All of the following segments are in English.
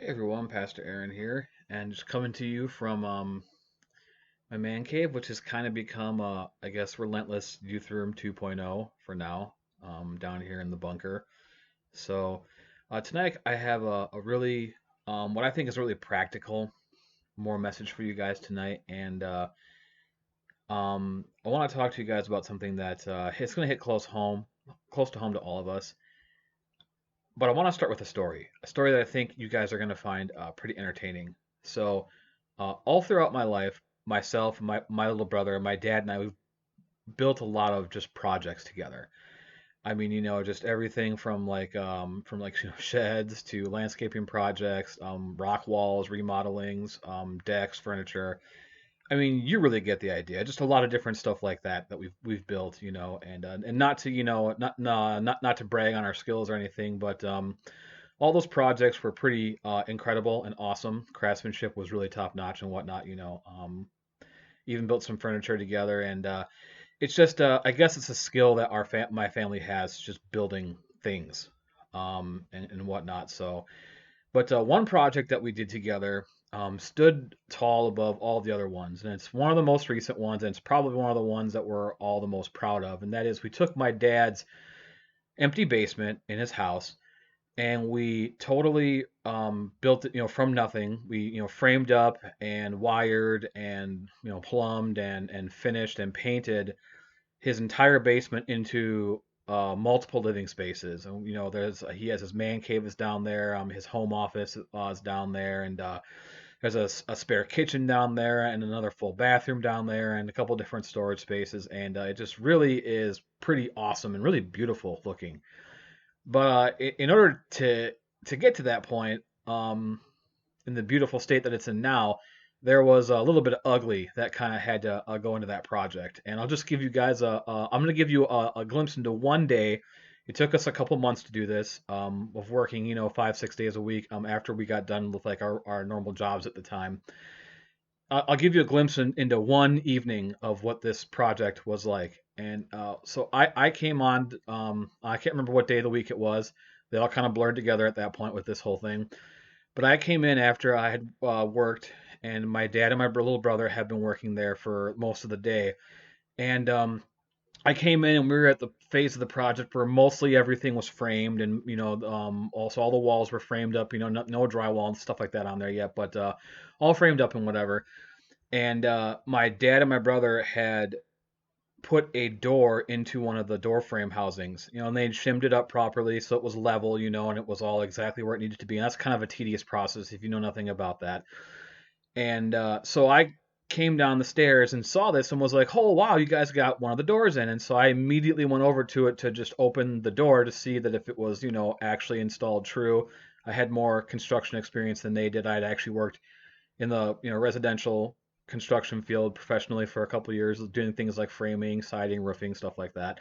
Everyone, Pastor Aaron here, and just coming to you from my man cave, which has kind of become, I guess, Relentless Youth Room 2.0 for now, down here in the bunker. So tonight I have a really, what I think is a really practical, more message for you guys tonight, and I want to talk to you guys about something that it's going to hit close to home to all of us. But I want to start with a story that I think you guys are going to find pretty entertaining. So, all throughout my life, myself, my little brother, my dad, and I, we've built a lot of just projects together. I mean, just everything from like sheds to landscaping projects, rock walls, remodelings, decks, furniture. I mean, you really get the idea. Just a lot of different stuff like that that we've built, and not to not no, not to brag on our skills or anything, but all those projects were pretty incredible and awesome. Craftsmanship was really top notch and whatnot. Even built some furniture together, and it's just I guess it's a skill that my family has, just building things, and whatnot. So, but one project that we did together stood tall above all the other ones, and it's one of the most recent ones, and it's probably one of the ones that we're all the most proud of. And that is, we took my dad's empty basement in his house, and we totally built it, from nothing. We, framed up and wired and plumbed and finished and painted his entire basement into multiple living spaces. And there's he has his man cave is down there, his home office is down there, and there's a spare kitchen down there, and another full bathroom down there, and a couple different storage spaces. And it just really is pretty awesome and really beautiful looking. But in order to get to that point, in the beautiful state that it's in now, there was a little bit of ugly that kind of had to go into that project. And I'll just give you guys I'm going to give you a glimpse into one day. It took us a couple months to do this, of working, 5, 6 days a week, after we got done with like our normal jobs at the time. I'll give you a glimpse into one evening of what this project was like. And so I came on, I can't remember what day of the week it was. They all kind of blurred together at that point with this whole thing. But I came in after I had worked, and my dad and my little brother had been working there for most of the day. And I came in, and we were at the phase of the project where mostly everything was framed, and also all the walls were framed up. No drywall and stuff like that on there yet, but all framed up and whatever. And my dad and my brother had put a door into one of the door frame housings, and they'd shimmed it up properly so it was level, and it was all exactly where it needed to be. And that's kind of a tedious process if you know nothing about that. And so I came down the stairs and saw this and was like, oh, wow, you guys got one of the doors in. And so I immediately went over to it to just open the door to see that if it was, actually installed true. I had more construction experience than they did. I'd actually worked in the residential construction field professionally for a couple of years, doing things like framing, siding, roofing, stuff like that.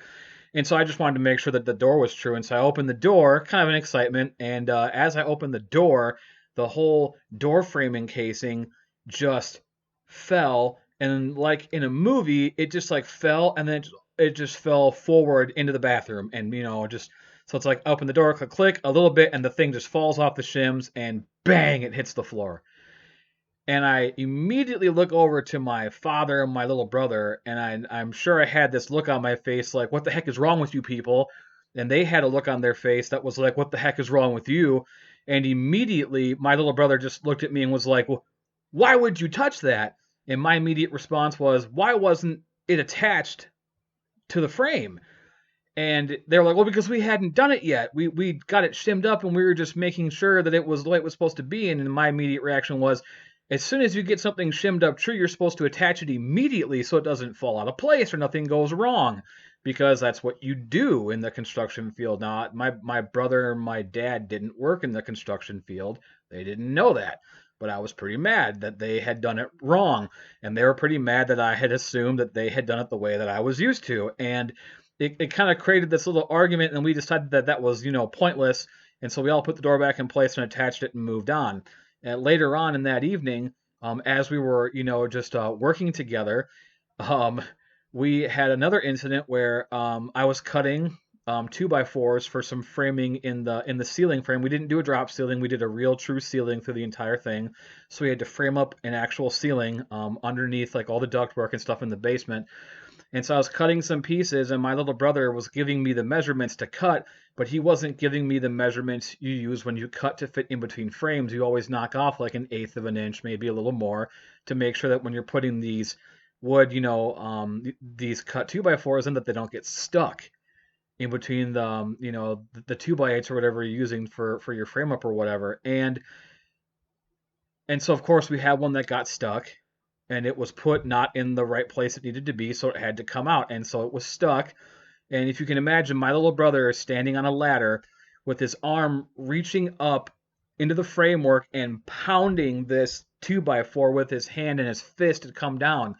And so I just wanted to make sure that the door was true. And so I opened the door, kind of an excitement. And as I opened the door, the whole door framing casing just fell. And like in a movie, it just like fell, and then it just fell forward into the bathroom. And, just so it's like open the door, click, click a little bit, and the thing just falls off the shims, and bang, it hits the floor. And I immediately look over to my father and my little brother, and I'm sure I had this look on my face like, what the heck is wrong with you people? And they had a look on their face that was like, what the heck is wrong with you? And immediately my little brother just looked at me and was like, well, why would you touch that? And my immediate response was, why wasn't it attached to the frame? And they were like, well, because we hadn't done it yet. We got it shimmed up, and we were just making sure that it was the way it was supposed to be. And my immediate reaction was, as soon as you get something shimmed up true, you're supposed to attach it immediately so it doesn't fall out of place or nothing goes wrong, because that's what you do in the construction field. Now, my brother and my dad didn't work in the construction field. They didn't know that. But I was pretty mad that they had done it wrong. And they were pretty mad that I had assumed that they had done it the way that I was used to. And it kind of created this little argument, and we decided that that was, pointless. And so we all put the door back in place and attached it and moved on. And later on in that evening, as we were, just working together, um, we had another incident where I was cutting 2x4s for some framing in the ceiling frame. We didn't do a drop ceiling. We did a real true ceiling through the entire thing. So we had to frame up an actual ceiling underneath like all the ductwork and stuff in the basement. And so I was cutting some pieces, and my little brother was giving me the measurements to cut, but he wasn't giving me the measurements you use when you cut to fit in between frames. You always knock off like an eighth of an inch, maybe a little more, to make sure that when you're putting these wood, these cut 2x4s in, that they don't get stuck in between the 2x8s or whatever you're using for your frame up or whatever. And so of course we had one that got stuck, and it was put not in the right place it needed to be, so it had to come out, and so it was stuck. And if you can imagine, my little brother is standing on a ladder with his arm reaching up into the framework and pounding this 2x4 with his hand, and his fist had come down.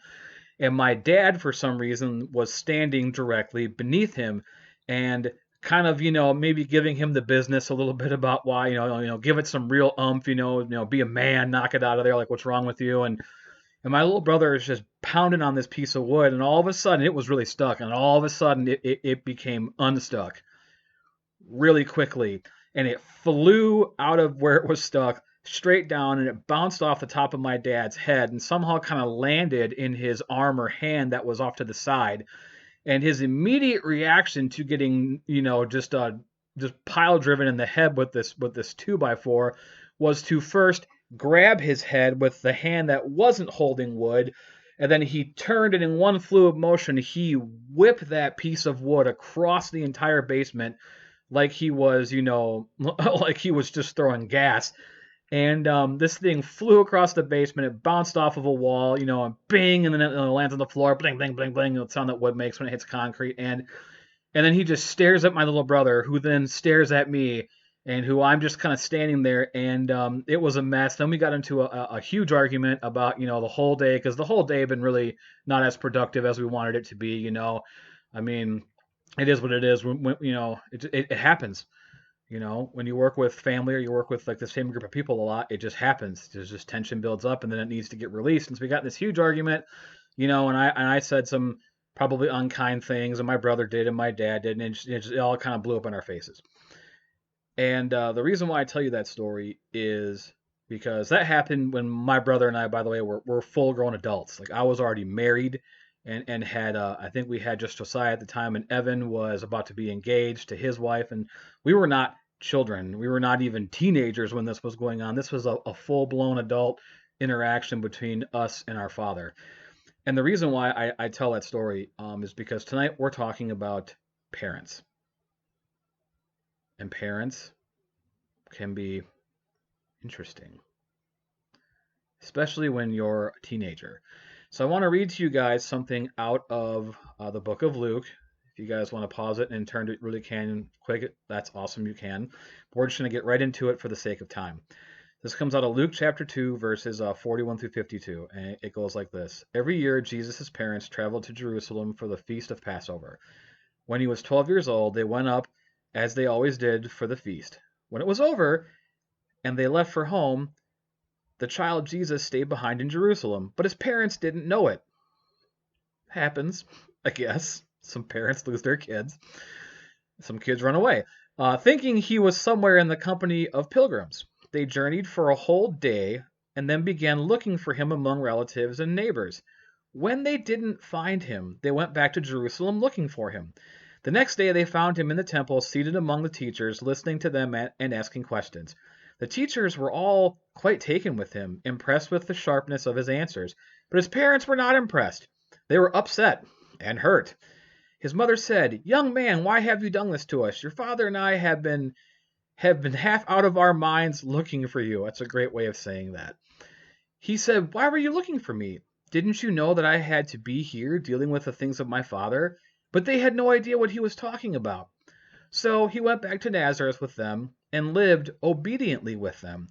And my dad, for some reason, was standing directly beneath him, and kind of, maybe giving him the business a little bit about why, give it some real umph, be a man, knock it out of there, like what's wrong with you? And my little brother is just pounding on this piece of wood, and all of a sudden it was really stuck, and all of a sudden it became unstuck really quickly, and it flew out of where it was stuck straight down, and it bounced off the top of my dad's head and somehow kind of landed in his arm or hand that was off to the side. And his immediate reaction to getting, just pile driven in the head with this 2x4 was to first grab his head with the hand that wasn't holding wood, and then he turned, and in one fluid motion he whipped that piece of wood across the entire basement like he was, like he was just throwing gas. And this thing flew across the basement. It bounced off of a wall, and bing, and then it lands on the floor. Bling, bling, bling, bling. The sound that wood makes when it hits concrete. And then he just stares at my little brother, who then stares at me, and who I'm just kind of standing there. And it was a mess. Then we got into a huge argument about, the whole day, because the whole day had been really not as productive as we wanted it to be. I mean, it is what it is. It happens. When you work with family or you work with like the same group of people a lot, it just happens. There's just tension builds up, and then it needs to get released. And so we got in this huge argument, and I said some probably unkind things, and my brother did, and my dad did, and it all kind of blew up in our faces. And the reason why I tell you that story is because that happened when my brother and I, by the way, were full grown adults. Like I was already married, and had I think we had just Josiah at the time, and Evan was about to be engaged to his wife, and we were not children. We were not even teenagers when this was going on. This was a full blown adult interaction between us and our father. And the reason why I tell that story is because tonight we're talking about parents. And parents can be interesting, especially when you're a teenager. So I want to read to you guys something out of the book of Luke. If you guys want to pause it and turn to it really can quick, that's awesome, you can. But we're just going to get right into it for the sake of time. This comes out of Luke chapter 2, verses 41 through 52, and it goes like this. Every year, Jesus' parents traveled to Jerusalem for the feast of Passover. When he was 12 years old, they went up, as they always did, for the feast. When it was over, and they left for home, the child Jesus stayed behind in Jerusalem, but his parents didn't know it. Happens, I guess. Some parents lose their kids. Some kids run away, thinking he was somewhere in the company of pilgrims. They journeyed for a whole day and then began looking for him among relatives and neighbors. When they didn't find him, they went back to Jerusalem looking for him. The next day they found him in the temple, seated among the teachers, listening to them and asking questions. The teachers were all quite taken with him, impressed with the sharpness of his answers. But his parents were not impressed. They were upset and hurt. His mother said, "Young man, why have you done this to us? Your father and I have been half out of our minds looking for you." That's a great way of saying that. He said, "Why were you looking for me? Didn't you know that I had to be here dealing with the things of my father?" But they had no idea what he was talking about. So he went back to Nazareth with them and lived obediently with them.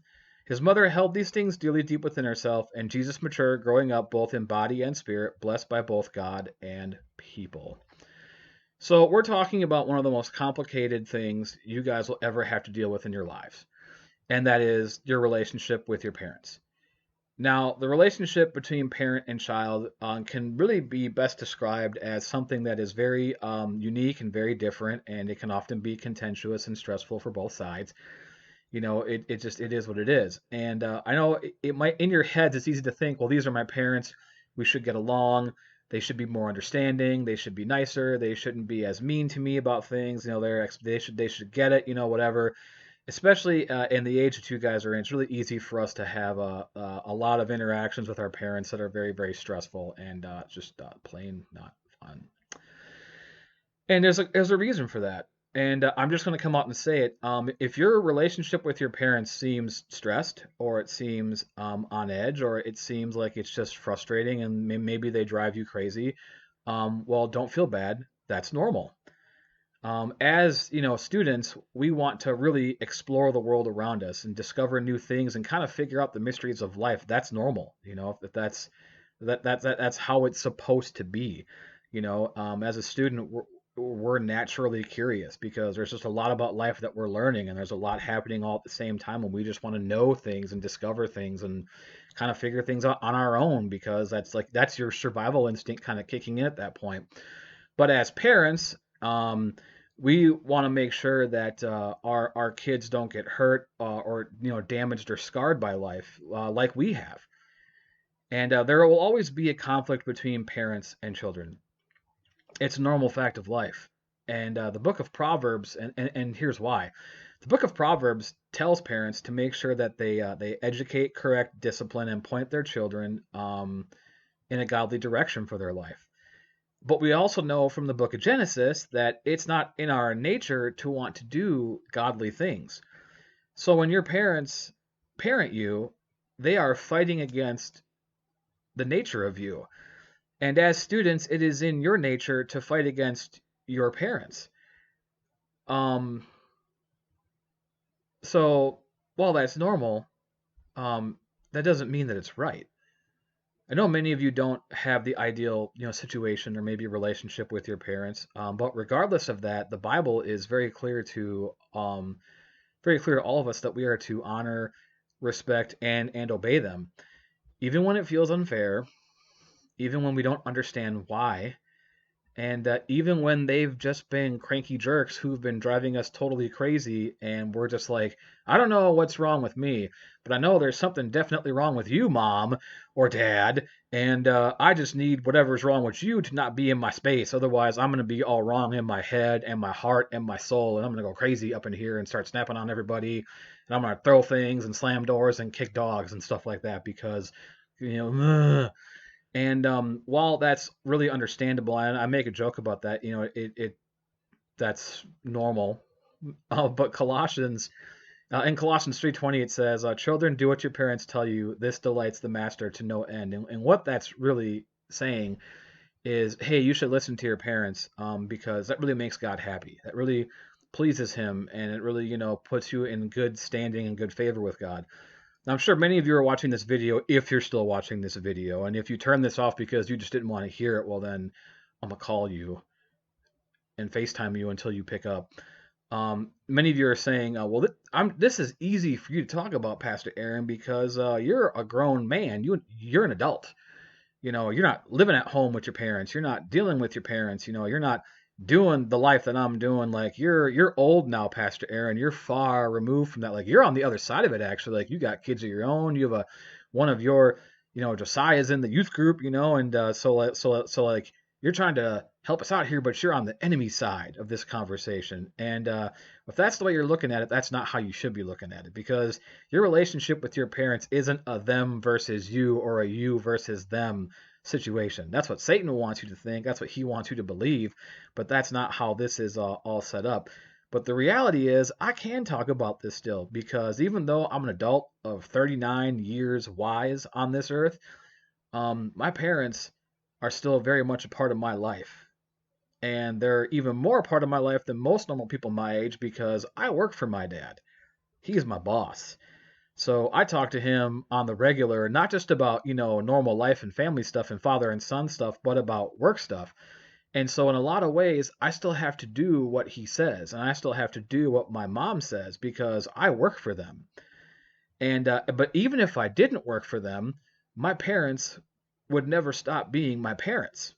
His mother held these things dearly deep within herself, and Jesus matured, growing up both in body and spirit, blessed by both God and people. So we're talking about one of the most complicated things you guys will ever have to deal with in your lives, and that is your relationship with your parents. Now, the relationship between parent and child can really be best described as something that is very unique and very different, and it can often be contentious and stressful for both sides. It is what it is. And I know it might, in your heads, it's easy to think, well, these are my parents. We should get along. They should be more understanding. They should be nicer. They shouldn't be as mean to me about things. They should get it. Whatever. Especially in the age that you guys are in, it's really easy for us to have a lot of interactions with our parents that are very, very stressful and just plain not fun. And there's a reason for that. And I'm just going to come out and say it. If your relationship with your parents seems stressed, or it seems on edge, or it seems like it's just frustrating, and maybe they drive you crazy, well, don't feel bad. That's normal. As students, we want to really explore the world around us and discover new things and kind of figure out the mysteries of life. That's normal. If that's how it's supposed to be. As a student, we're naturally curious because there's just a lot about life that we're learning, and there's a lot happening all at the same time, and we just want to know things and discover things and kind of figure things out on our own, because that's your survival instinct kind of kicking in at that point. But as parents, we want to make sure that our kids don't get hurt or damaged or scarred by life like we have. And there will always be a conflict between parents and children. It's a normal fact of life. And the book of Proverbs, and here's why. The book of Proverbs tells parents to make sure that they educate, correct, discipline, and point their children in a godly direction for their life. But we also know from the book of Genesis that it's not in our nature to want to do godly things. So when your parents parent you, they are fighting against the nature of you. And as students, it is in your nature to fight against your parents. Um, so while that's normal, that doesn't mean that it's right. I know many of you don't have the ideal, situation or maybe relationship with your parents, but regardless of that, the Bible is very clear to all of us that we are to honor, respect, and obey them, even when it feels unfair, even when we don't understand why, and even when they've just been cranky jerks who've been driving us totally crazy, and we're just like, I don't know what's wrong with me, but I know there's something definitely wrong with you, mom or dad, and I just need whatever's wrong with you to not be in my space. Otherwise, I'm going to be all wrong in my head and my heart and my soul, and I'm going to go crazy up in here and start snapping on everybody, and I'm going to throw things and slam doors and kick dogs and stuff like that because, ugh. And while that's really understandable, and I make a joke about that, it that's normal. But in Colossians 3:20, it says, "Children, do what your parents tell you. This delights the master to no end." And what that's really saying is, hey, you should listen to your parents, because that really makes God happy. That really pleases Him, and it really, puts you in good standing and good favor with God. Now, I'm sure many of you are watching this video, if you're still watching this video, and if you turn this off because you just didn't want to hear it, well then I'm gonna call you and FaceTime you until you pick up. Many of you are saying, well, this is easy for you to talk about, Pastor Aaron, because you're a grown man. You're an adult. You're not living at home with your parents. You're not dealing with your parents. You're not doing the life that I'm doing. Like you're old now, Pastor Aaron. You're far removed from that. Like you're on the other side of it actually. Like you got kids of your own. You have one of your, Josiah's in the youth group, and so you're trying to help us out here, but you're on the enemy side of this conversation. And if that's the way you're looking at it, that's not how you should be looking at it, because your relationship with your parents isn't a them versus you or a you versus them situation. That's what Satan wants you to think. That's what he wants you to believe. But that's not how this is all set up. But the reality is, I can talk about this still, because even though I'm an adult of 39 years wise on this earth, my parents are still very much a part of my life. And they're even more a part of my life than most normal people my age, because I work for my dad. He's my boss. So I talk to him on the regular, not just about, normal life and family stuff and father and son stuff, but about work stuff. And so in a lot of ways, I still have to do what he says, and I still have to do what my mom says, because I work for them. And but even if I didn't work for them, my parents would never stop being my parents.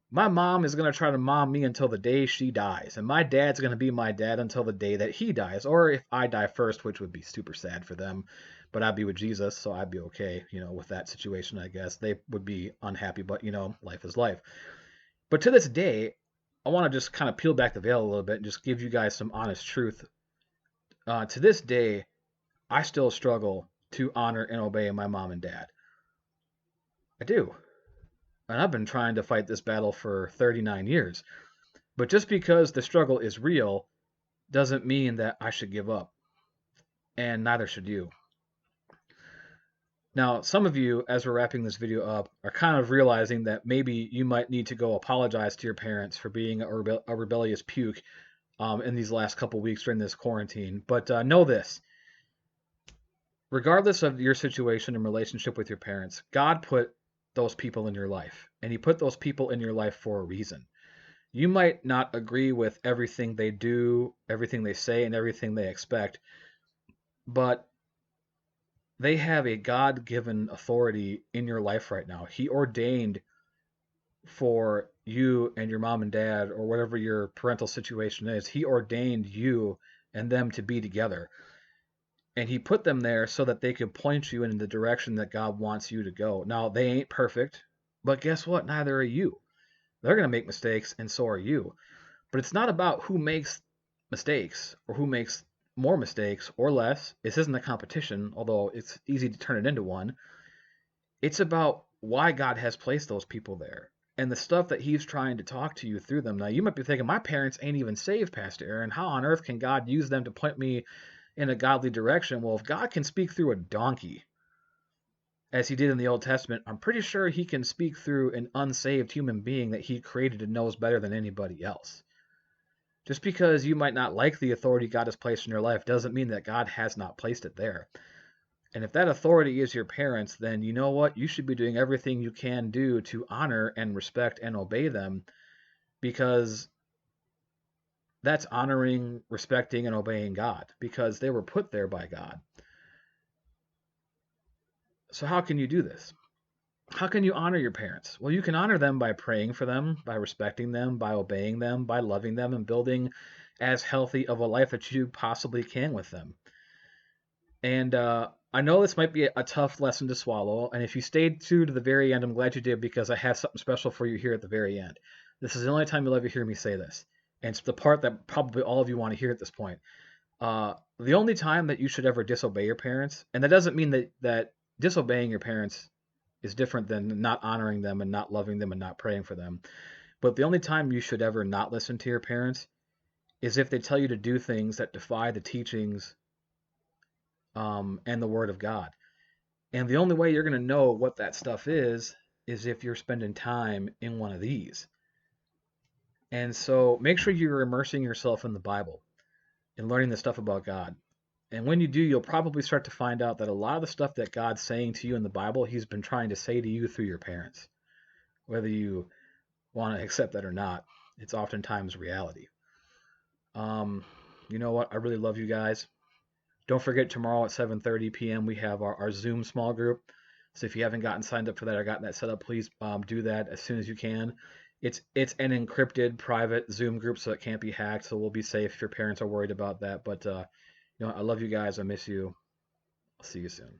My mom is going to try to mom me until the day she dies, and my dad's going to be my dad until the day that he dies, or if I die first, which would be super sad for them, but I'd be with Jesus, so I'd be okay, with that situation, I guess. They would be unhappy, but life is life. But to this day, I want to just kind of peel back the veil a little bit and just give you guys some honest truth. To this day, I still struggle to honor and obey my mom and dad. I do. And I've been trying to fight this battle for 39 years. But just because the struggle is real doesn't mean that I should give up, and neither should you. Now, some of you, as we're wrapping this video up, are kind of realizing that maybe you might need to go apologize to your parents for being a rebellious puke in these last couple weeks during this quarantine. But know this: regardless of your situation and relationship with your parents, God put those people in your life, and He put those people in your life for a reason. You might not agree with everything they do, everything they say, and everything they expect, but they have a God given authority in your life right now. He ordained for you and your mom and dad, or whatever your parental situation is, He ordained you and them to be together. And He put them there so that they could point you in the direction that God wants you to go. Now, they ain't perfect, but guess what? Neither are you. They're going to make mistakes, and so are you. But it's not about who makes mistakes or who makes more mistakes or less. This isn't a competition, although it's easy to turn it into one. It's about why God has placed those people there and the stuff that He's trying to talk to you through them. Now, you might be thinking, my parents ain't even saved, Pastor Aaron. How on earth can God use them to point me in a godly direction? Well, if God can speak through a donkey, as He did in the Old Testament, I'm pretty sure He can speak through an unsaved human being that He created and knows better than anybody else. Just because you might not like the authority God has placed in your life doesn't mean that God has not placed it there. And if that authority is your parents, then you know what? You should be doing everything you can do to honor and respect and obey them, because that's honoring, respecting, and obeying God, because they were put there by God. So how can you do this? How can you honor your parents? Well, you can honor them by praying for them, by respecting them, by obeying them, by loving them, and building as healthy of a life that you possibly can with them. And I know this might be a tough lesson to swallow. And if you stayed true to the very end, I'm glad you did, because I have something special for you here at the very end. This is the only time you'll ever hear me say this. And it's the part that probably all of you want to hear at this point. The only time that you should ever disobey your parents, and that doesn't mean that disobeying your parents is different than not honoring them and not loving them and not praying for them. But the only time you should ever not listen to your parents is if they tell you to do things that defy the teachings and the Word of God. And the only way you're going to know what that stuff is if you're spending time in one of these. And so make sure you're immersing yourself in the Bible and learning the stuff about God. And when you do, you'll probably start to find out that a lot of the stuff that God's saying to you in the Bible, He's been trying to say to you through your parents. Whether you want to accept that or not, it's oftentimes reality. You know what? I really love you guys. Don't forget, tomorrow at 7:30 p.m. we have our Zoom small group. So if you haven't gotten signed up for that or gotten that set up, please do that as soon as you can. It's an encrypted private Zoom group, so it can't be hacked. So we'll be safe if your parents are worried about that. But I love you guys. I miss you. I'll see you soon.